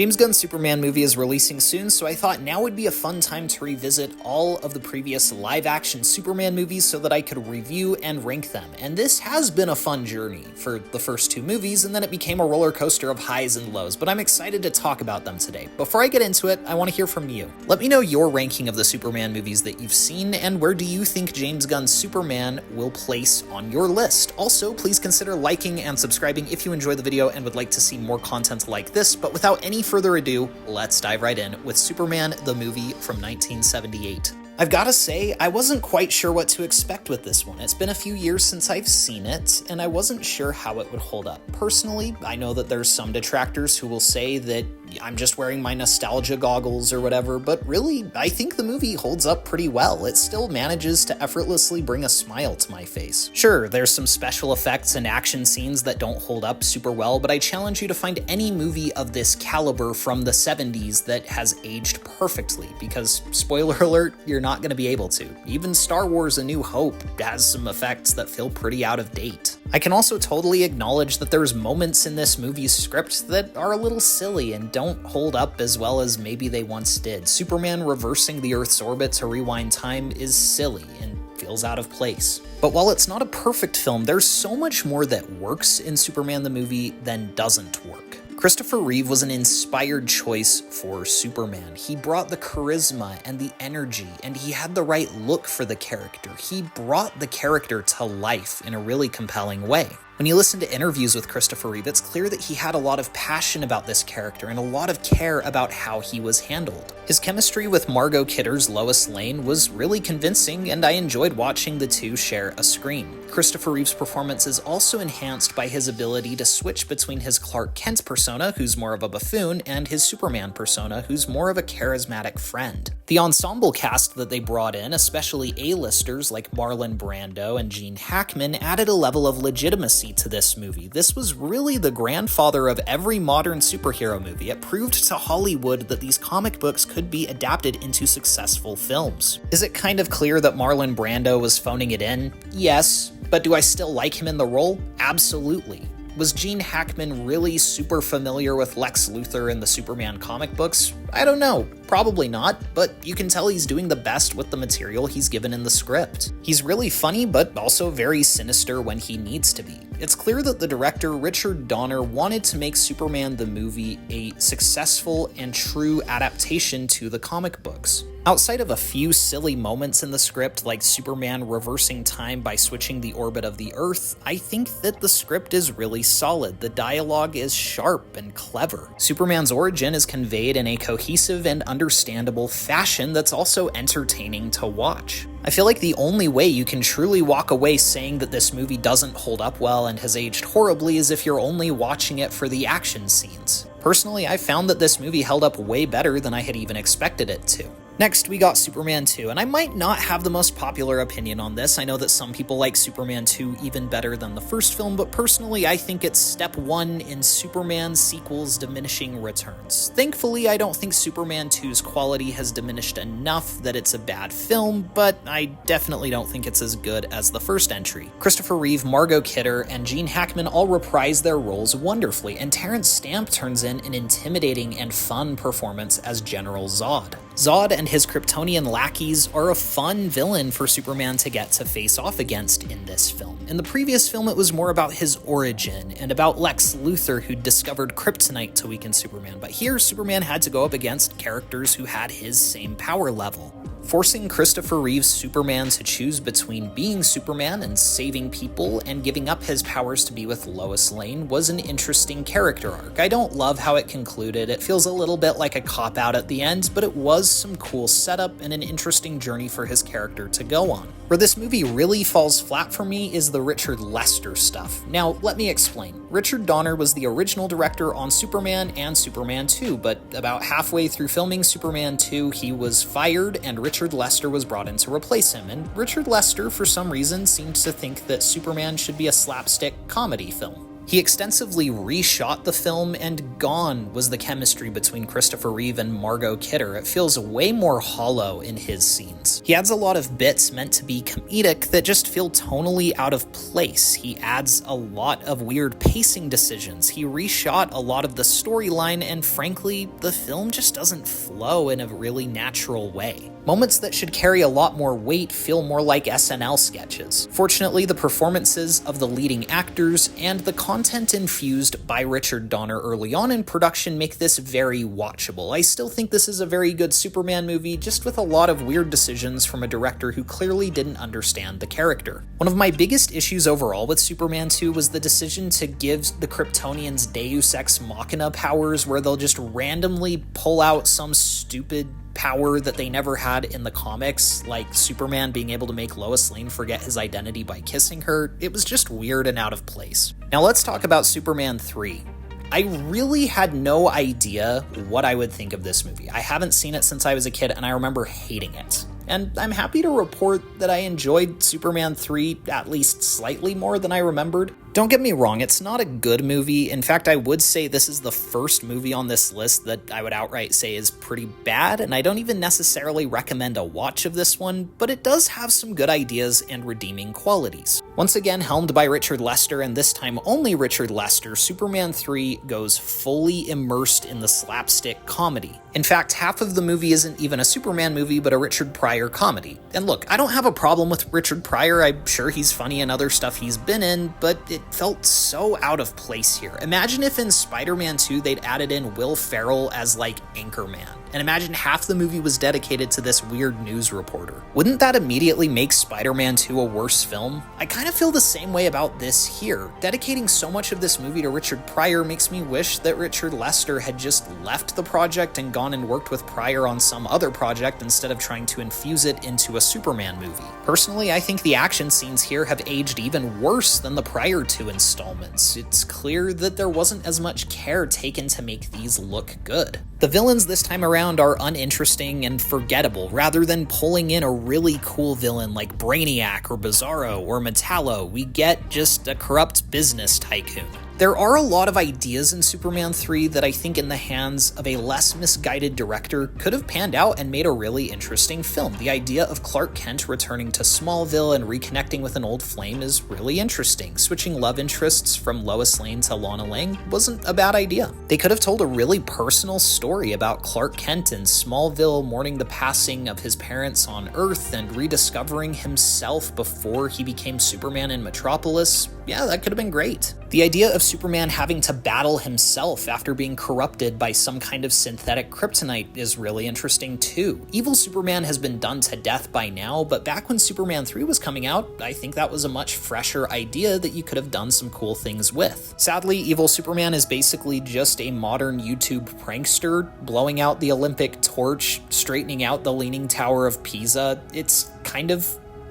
James Gunn's Superman movie is releasing soon, so I thought now would be a fun time to revisit all of the previous live-action Superman movies so that I could review and rank them. And this has been a fun journey for the first two movies, and then it became a roller coaster of highs and lows, but I'm excited to talk about them today. Before I get into it, I want to hear from you. Let me know your ranking of the Superman movies that you've seen, and where do you think James Gunn's Superman will place on your list. Also, please consider liking and subscribing if you enjoy the video and would like to see more content like this, but without any further ado, let's dive right in with Superman the movie from 1978. I've gotta say, I wasn't quite sure what to expect with this one. It's been a few years since I've seen it, and I wasn't sure how it would hold up. Personally, I know that there's some detractors who will say that I'm just wearing my nostalgia goggles or whatever, but really, I think the movie holds up pretty well. It still manages to effortlessly bring a smile to my face. Sure, there's some special effects and action scenes that don't hold up super well, but I challenge you to find any movie of this caliber from the 70s that has aged perfectly, because, spoiler alert, you're not going to be able to. Even Star Wars A New Hope has some effects that feel pretty out of date. I can also totally acknowledge that there's moments in this movie's script that are a little silly and don't hold up as well as maybe they once did. Superman reversing the Earth's orbit to rewind time is silly and feels out of place. But while it's not a perfect film, there's so much more that works in Superman the movie than doesn't work. Christopher Reeve was an inspired choice for Superman. He brought the charisma and the energy, and he had the right look for the character. He brought the character to life in a really compelling way. When you listen to interviews with Christopher Reeve, it's clear that he had a lot of passion about this character and a lot of care about how he was handled. His chemistry with Margot Kidder's Lois Lane was really convincing, and I enjoyed watching the two share a screen. Christopher Reeve's performance is also enhanced by his ability to switch between his Clark Kent persona, who's more of a buffoon, and his Superman persona, who's more of a charismatic friend. The ensemble cast that they brought in, especially A-listers like Marlon Brando and Gene Hackman, added a level of legitimacy to this movie. This was really the grandfather of every modern superhero movie. It proved to Hollywood that these comic books could be adapted into successful films. Is it kind of clear that Marlon Brando was phoning it in? Yes, but do I still like him in the role? Absolutely. Was Gene Hackman really super familiar with Lex Luthor in the Superman comic books? I don't know, probably not, but you can tell he's doing the best with the material he's given in the script. He's really funny, but also very sinister when he needs to be. It's clear that the director, Richard Donner, wanted to make Superman the movie a successful and true adaptation to the comic books. Outside of a few silly moments in the script, like Superman reversing time by switching the orbit of the Earth, I think that the script is really solid. The dialogue is sharp and clever. Superman's origin is conveyed in a cohesive and understandable fashion that's also entertaining to watch. I feel like the only way you can truly walk away saying that this movie doesn't hold up well and has aged horribly is if you're only watching it for the action scenes. Personally, I found that this movie held up way better than I had even expected it to. Next, we got Superman 2, and I might not have the most popular opinion on this. I know that some people like Superman 2 even better than the first film, but personally, I think it's step one in Superman sequels' diminishing returns. Thankfully, I don't think Superman 2's quality has diminished enough that it's a bad film, but I definitely don't think it's as good as the first entry. Christopher Reeve, Margot Kidder, and Gene Hackman all reprise their roles wonderfully, and Terrence Stamp turns in an intimidating and fun performance as General Zod. Zod and his Kryptonian lackeys are a fun villain for Superman to get to face off against in this film. In the previous film, it was more about his origin and about Lex Luthor, who discovered kryptonite to weaken Superman, but here Superman had to go up against characters who had his same power level. Forcing Christopher Reeve's Superman to choose between being Superman and saving people and giving up his powers to be with Lois Lane was an interesting character arc. I don't love how it concluded. It feels a little bit like a cop-out at the end, but it was some cool setup and an interesting journey for his character to go on. Where this movie really falls flat for me is the Richard Lester stuff. Now, let me explain. Richard Donner was the original director on Superman and Superman 2, but about halfway through filming Superman 2, he was fired and Richard Lester was brought in to replace him, and Richard Lester, for some reason, seemed to think that Superman should be a slapstick comedy film. He extensively reshot the film, and gone was the chemistry between Christopher Reeve and Margot Kidder. It feels way more hollow in his scenes. He adds a lot of bits meant to be comedic that just feel tonally out of place. He adds a lot of weird pacing decisions. He reshot a lot of the storyline, and frankly, the film just doesn't flow in a really natural way. Moments that should carry a lot more weight feel more like SNL sketches. Fortunately, the performances of the leading actors and the content infused by Richard Donner early on in production make this very watchable. I still think this is a very good Superman movie, just with a lot of weird decisions from a director who clearly didn't understand the character. One of my biggest issues overall with Superman 2 was the decision to give the Kryptonians Deus Ex Machina powers, where they'll just randomly pull out some stupid power that they never had in the comics, like Superman being able to make Lois Lane forget his identity by kissing her. It was just weird and out of place. Now let's talk about Superman 3. I really had no idea what I would think of this movie. I haven't seen it since I was a kid, and I remember hating it. And I'm happy to report that I enjoyed Superman 3 at least slightly more than I remembered. Don't get me wrong, it's not a good movie. In fact, I would say this is the first movie on this list that I would outright say is pretty bad, and I don't even necessarily recommend a watch of this one, but it does have some good ideas and redeeming qualities. Once again, helmed by Richard Lester, and this time only Richard Lester, Superman 3 goes fully immersed in the slapstick comedy. In fact, half of the movie isn't even a Superman movie, but a Richard Pryor comedy. And look, I don't have a problem with Richard Pryor. I'm sure he's funny in other stuff he's been in, but it felt so out of place here. Imagine if in Spider-Man 2 they'd added in Will Ferrell as like Anchorman. And imagine half the movie was dedicated to this weird news reporter. Wouldn't that immediately make Spider-Man 2 a worse film? I kind of feel the same way about this here. Dedicating so much of this movie to Richard Pryor makes me wish that Richard Lester had just left the project and gone and worked with Pryor on some other project instead of trying to infuse it into a Superman movie. Personally, I think the action scenes here have aged even worse than the prior two installments. It's clear that there wasn't as much care taken to make these look good. The villains this time around are uninteresting and forgettable, rather than pulling in a really cool villain like Brainiac or Bizarro or Metallo. We get just a corrupt business tycoon. There are a lot of ideas in Superman 3 that I think in the hands of a less misguided director could have panned out and made a really interesting film. The idea of Clark Kent returning to Smallville and reconnecting with an old flame is really interesting. Switching love interests from Lois Lane to Lana Lang wasn't a bad idea. They could have told a really personal story about Clark Kent in Smallville mourning the passing of his parents on Earth and rediscovering himself before he became Superman in Metropolis. Yeah, that could have been great. The idea of Superman having to battle himself after being corrupted by some kind of synthetic kryptonite is really interesting too. Evil Superman has been done to death by now, but back when Superman 3 was coming out, I think that was a much fresher idea that you could have done some cool things with. Sadly, Evil Superman is basically just a modern YouTube prankster, blowing out the Olympic torch, straightening out the Leaning Tower of Pisa. It's kind of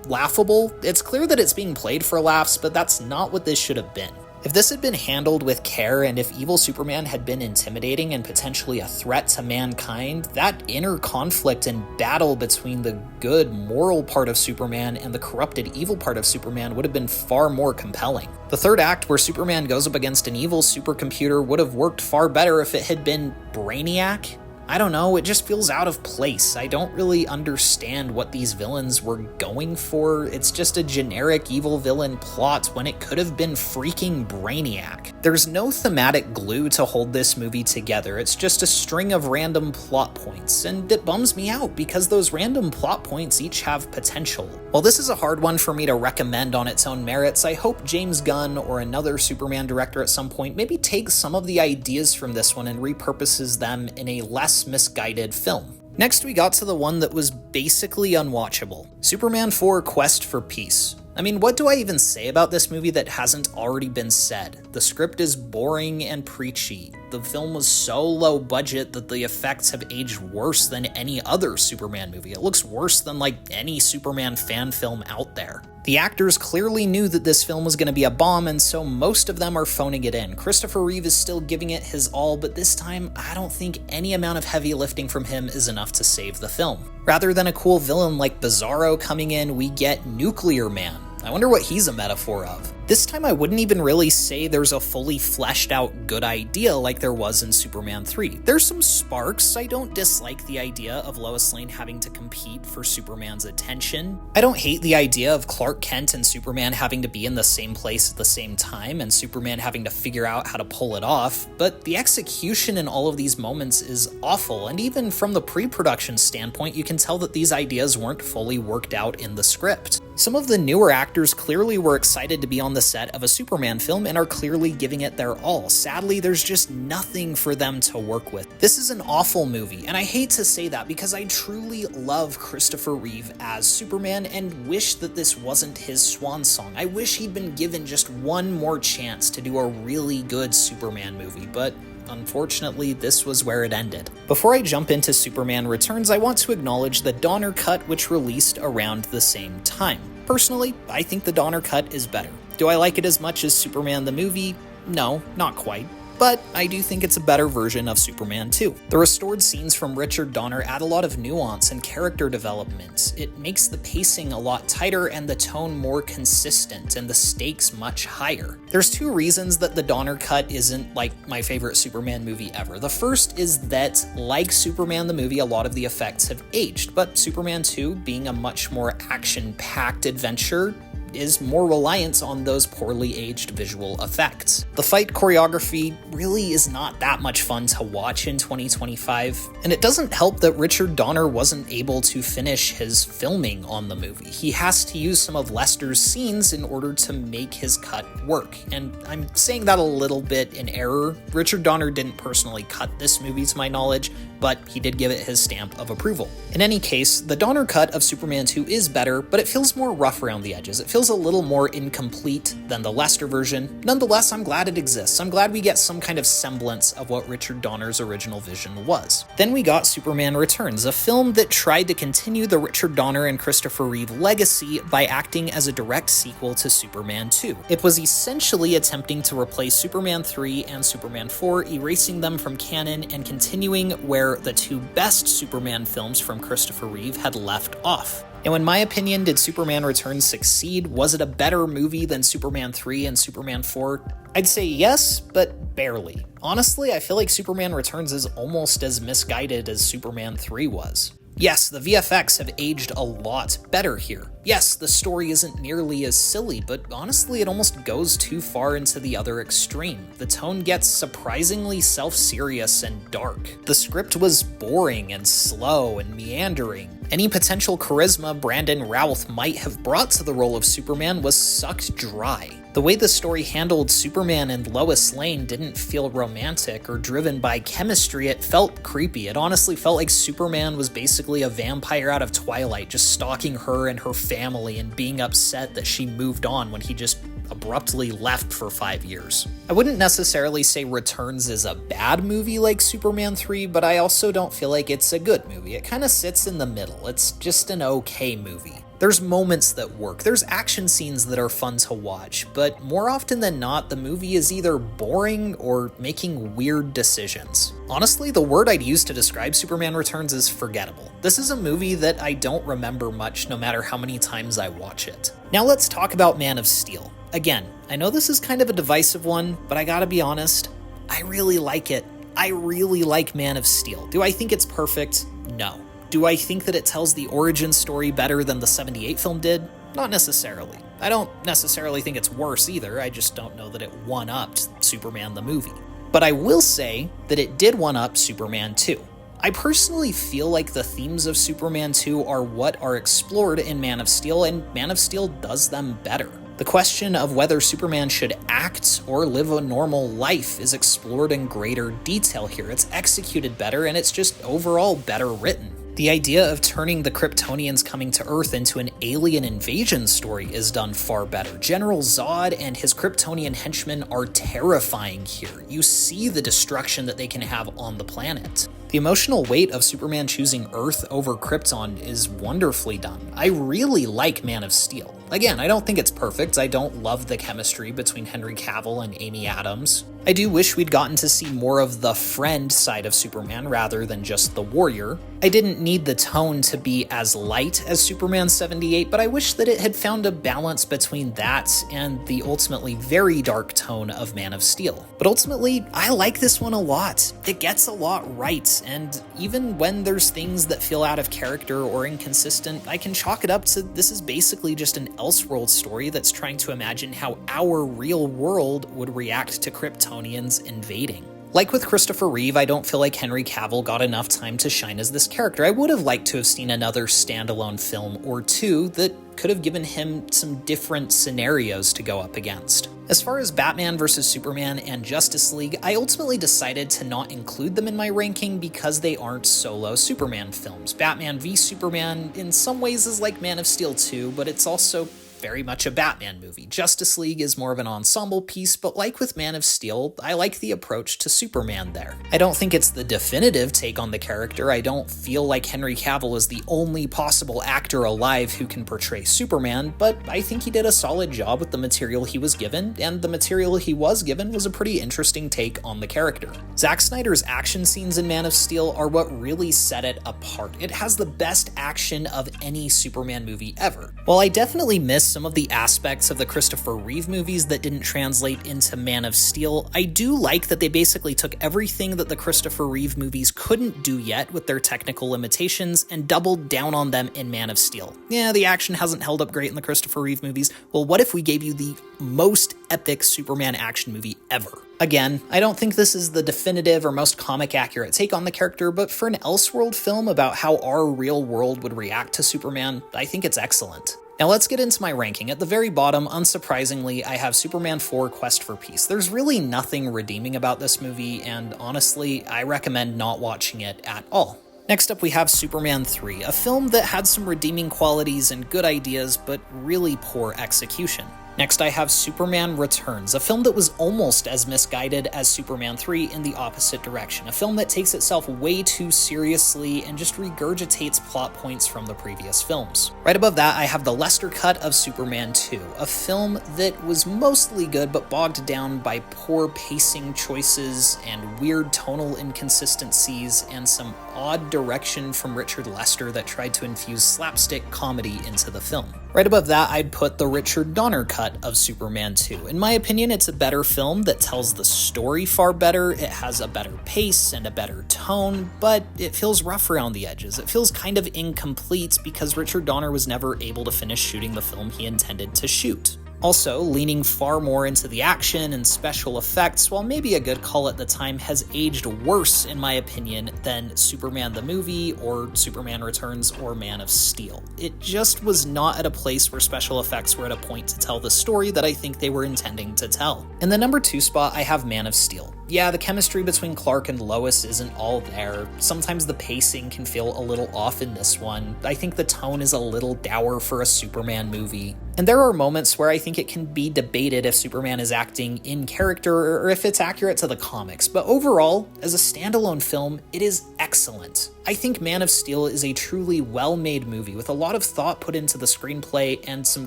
laughable. It's clear that it's being played for laughs, but that's not what this should have been. If this had been handled with care, and if Evil Superman had been intimidating and potentially a threat to mankind, that inner conflict and battle between the good, moral part of Superman and the corrupted evil part of Superman would have been far more compelling. The third act, where Superman goes up against an evil supercomputer, would have worked far better if it had been Brainiac. I don't know, it just feels out of place. I don't really understand what these villains were going for. It's just a generic evil villain plot when it could have been freaking Brainiac. There's no thematic glue to hold this movie together. It's just a string of random plot points, and it bums me out because those random plot points each have potential. While this is a hard one for me to recommend on its own merits, I hope James Gunn or another Superman director at some point maybe takes some of the ideas from this one and repurposes them in a less misguided film. Next, we got to the one that was basically unwatchable. Superman 4: Quest for Peace. I mean, what do I even say about this movie that hasn't already been said? The script is boring and preachy. The film was so low budget that the effects have aged worse than any other Superman movie. It looks worse than like any Superman fan film out there. The actors clearly knew that this film was going to be a bomb, and so most of them are phoning it in. Christopher Reeve is still giving it his all, but this time, I don't think any amount of heavy lifting from him is enough to save the film. Rather than a cool villain like Bizarro coming in, we get Nuclear Man. I wonder what he's a metaphor of. This time I wouldn't even really say there's a fully fleshed out good idea like there was in Superman 3. There's some sparks. I don't dislike the idea of Lois Lane having to compete for Superman's attention. I don't hate the idea of Clark Kent and Superman having to be in the same place at the same time and Superman having to figure out how to pull it off, but the execution in all of these moments is awful, and even from the pre-production standpoint, you can tell that these ideas weren't fully worked out in the script. Some of the newer actors clearly were excited to be on the set of a Superman film and are clearly giving it their all. Sadly, there's just nothing for them to work with. This is an awful movie, and I hate to say that because I truly love Christopher Reeve as Superman and wish that this wasn't his swan song. I wish he'd been given just one more chance to do a really good Superman movie, but unfortunately, this was where it ended. Before I jump into Superman Returns, I want to acknowledge the Donner Cut, which released around the same time. Personally, I think the Donner Cut is better. Do I like it as much as Superman the movie? No, not quite. But I do think it's a better version of Superman 2. The restored scenes from Richard Donner add a lot of nuance and character development. It makes the pacing a lot tighter and the tone more consistent and the stakes much higher. There's two reasons that the Donner Cut isn't like my favorite Superman movie ever. The first is that, like Superman the movie, a lot of the effects have aged, but Superman 2, being a much more action-packed adventure, is more reliant on those poorly aged visual effects. The fight choreography really is not that much fun to watch in 2025, and it doesn't help that Richard Donner wasn't able to finish his filming on the movie. He has to use some of Lester's scenes in order to make his cut work, and I'm saying that a little bit in error. Richard Donner didn't personally cut this movie to my knowledge, but he did give it his stamp of approval. In any case, the Donner cut of Superman 2 is better, but it feels more rough around the edges. It feels a little more incomplete than the Lester version. Nonetheless, I'm glad it exists. I'm glad we get some kind of semblance of what Richard Donner's original vision was. Then we got Superman Returns, a film that tried to continue the Richard Donner and Christopher Reeve legacy by acting as a direct sequel to Superman 2. It was essentially attempting to replace Superman 3 and Superman 4, erasing them from canon and continuing where the two best Superman films from Christopher Reeve had left off. Now, in my opinion, did Superman Returns succeed? Was it a better movie than Superman 3 and Superman 4? I'd say yes, but barely. Honestly, I feel like Superman Returns is almost as misguided as Superman 3 was. Yes, the VFX have aged a lot better here. Yes, the story isn't nearly as silly, but honestly, it almost goes too far into the other extreme. The tone gets surprisingly self-serious and dark. The script was boring and slow and meandering. Any potential charisma Brandon Routh might have brought to the role of Superman was sucked dry. The way the story handled Superman and Lois Lane didn't feel romantic or driven by chemistry. It felt creepy. It honestly felt like Superman was basically a vampire out of Twilight, just stalking her and her family and being upset that she moved on when he just abruptly left for 5 years. I wouldn't necessarily say Returns is a bad movie like Superman 3, but I also don't feel like it's a good movie. It kind of sits in the middle. It's just an okay movie. There's moments that work, there's action scenes that are fun to watch, but more often than not, the movie is either boring or making weird decisions. Honestly, the word I'd use to describe Superman Returns is forgettable. This is a movie that I don't remember much no matter how many times I watch it. Now let's talk about Man of Steel. Again, I know this is kind of a divisive one, but I gotta be honest, I really like it. I really like Man of Steel. Do I think it's perfect? No. Do I think that it tells the origin story better than the 78 film did? Not necessarily. I don't necessarily think it's worse either, I just don't know that it one-upped Superman the movie. But I will say that it did one-up Superman 2. I personally feel like the themes of Superman 2 are what are explored in Man of Steel, and Man of Steel does them better. The question of whether Superman should act or live a normal life is explored in greater detail here. It's executed better, and it's just overall better written. The idea of turning the Kryptonians coming to Earth into an alien invasion story is done far better. General Zod and his Kryptonian henchmen are terrifying here. You see the destruction that they can have on the planet. The emotional weight of Superman choosing Earth over Krypton is wonderfully done. I really like Man of Steel. Again, I don't think it's perfect. I don't love the chemistry between Henry Cavill and Amy Adams. I do wish we'd gotten to see more of the friend side of Superman rather than just the warrior. I didn't need the tone to be as light as Superman 78, but I wish that it had found a balance between that and the ultimately very dark tone of Man of Steel. But ultimately, I like this one a lot. It gets a lot right, and even when there's things that feel out of character or inconsistent, I can chalk it up to this is basically just an Elseworld story that's trying to imagine how our real world would react to Kryptonians invading. Like with Christopher Reeve, I don't feel like Henry Cavill got enough time to shine as this character. I would have liked to have seen another standalone film or two that could have given him some different scenarios to go up against. As far as Batman vs. Superman and Justice League, I ultimately decided to not include them in my ranking because they aren't solo Superman films. Batman v Superman in some ways is like Man of Steel 2, but it's also very much a Batman movie. Justice League is more of an ensemble piece, but like with Man of Steel, I like the approach to Superman there. I don't think it's the definitive take on the character. I don't feel like Henry Cavill is the only possible actor alive who can portray Superman, but I think he did a solid job with the material he was given, and the material he was given was a pretty interesting take on the character. Zack Snyder's action scenes in Man of Steel are what really set it apart. It has the best action of any Superman movie ever. While I definitely miss some of the aspects of the Christopher Reeve movies that didn't translate into Man of Steel, I do like that they basically took everything that the Christopher Reeve movies couldn't do yet with their technical limitations and doubled down on them in Man of Steel. Yeah, the action hasn't held up great in the Christopher Reeve movies. Well, what if we gave you the most epic Superman action movie ever? Again, I don't think this is the definitive or most comic accurate take on the character, but for an Elseworld film about how our real world would react to Superman, I think it's excellent. Now let's get into my ranking. At the very bottom, unsurprisingly, I have Superman 4 Quest for Peace. There's really nothing redeeming about this movie, and honestly, I recommend not watching it at all. Next up, we have Superman 3, a film that had some redeeming qualities and good ideas, but really poor execution. Next, I have Superman Returns, a film that was almost as misguided as Superman 3 in the opposite direction, a film that takes itself way too seriously and just regurgitates plot points from the previous films. Right above that, I have the Lester cut of Superman 2, a film that was mostly good but bogged down by poor pacing choices and weird tonal inconsistencies and some odd direction from Richard Lester that tried to infuse slapstick comedy into the film. Right above that, I'd put the Richard Donner cut of Superman 2. In my opinion, it's a better film that tells the story far better, it has a better pace and a better tone, but it feels rough around the edges. It feels kind of incomplete because Richard Donner was never able to finish shooting the film he intended to shoot. Also, leaning far more into the action and special effects, while maybe a good call at the time, has aged worse, in my opinion, than Superman the movie, or Superman Returns, or Man of Steel. It just was not at a place where special effects were at a point to tell the story that I think they were intending to tell. In the number 2 spot, I have Man of Steel. Yeah, the chemistry between Clark and Lois isn't all there. Sometimes the pacing can feel a little off in this one. I think the tone is a little dour for a Superman movie. And there are moments where I think it can be debated if Superman is acting in character or if it's accurate to the comics, but overall, as a standalone film, it is excellent. I think Man of Steel is a truly well-made movie with a lot of thought put into the screenplay and some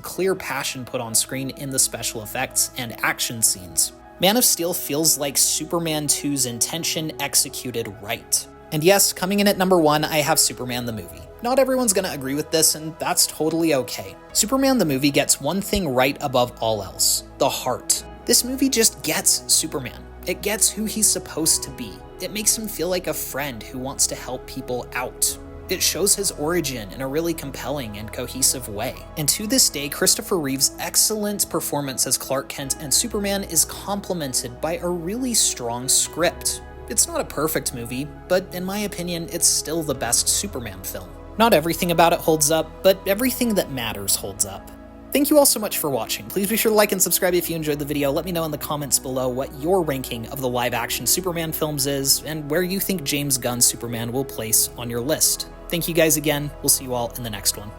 clear passion put on screen in the special effects and action scenes. Man of Steel feels like Superman 2's intention executed right. And yes, coming in at number 1, I have Superman the movie. Not everyone's gonna agree with this, and that's totally okay. Superman the movie gets one thing right above all else: the heart. This movie just gets Superman. It gets who he's supposed to be. It makes him feel like a friend who wants to help people out. It shows his origin in a really compelling and cohesive way. And to this day, Christopher Reeve's excellent performance as Clark Kent and Superman is complemented by a really strong script. It's not a perfect movie, but in my opinion, it's still the best Superman film. Not everything about it holds up, but everything that matters holds up. Thank you all so much for watching. Please be sure to like and subscribe if you enjoyed the video. Let me know in the comments below what your ranking of the live-action Superman films is, and where you think James Gunn's Superman will place on your list. Thank you guys again. We'll see you all in the next one.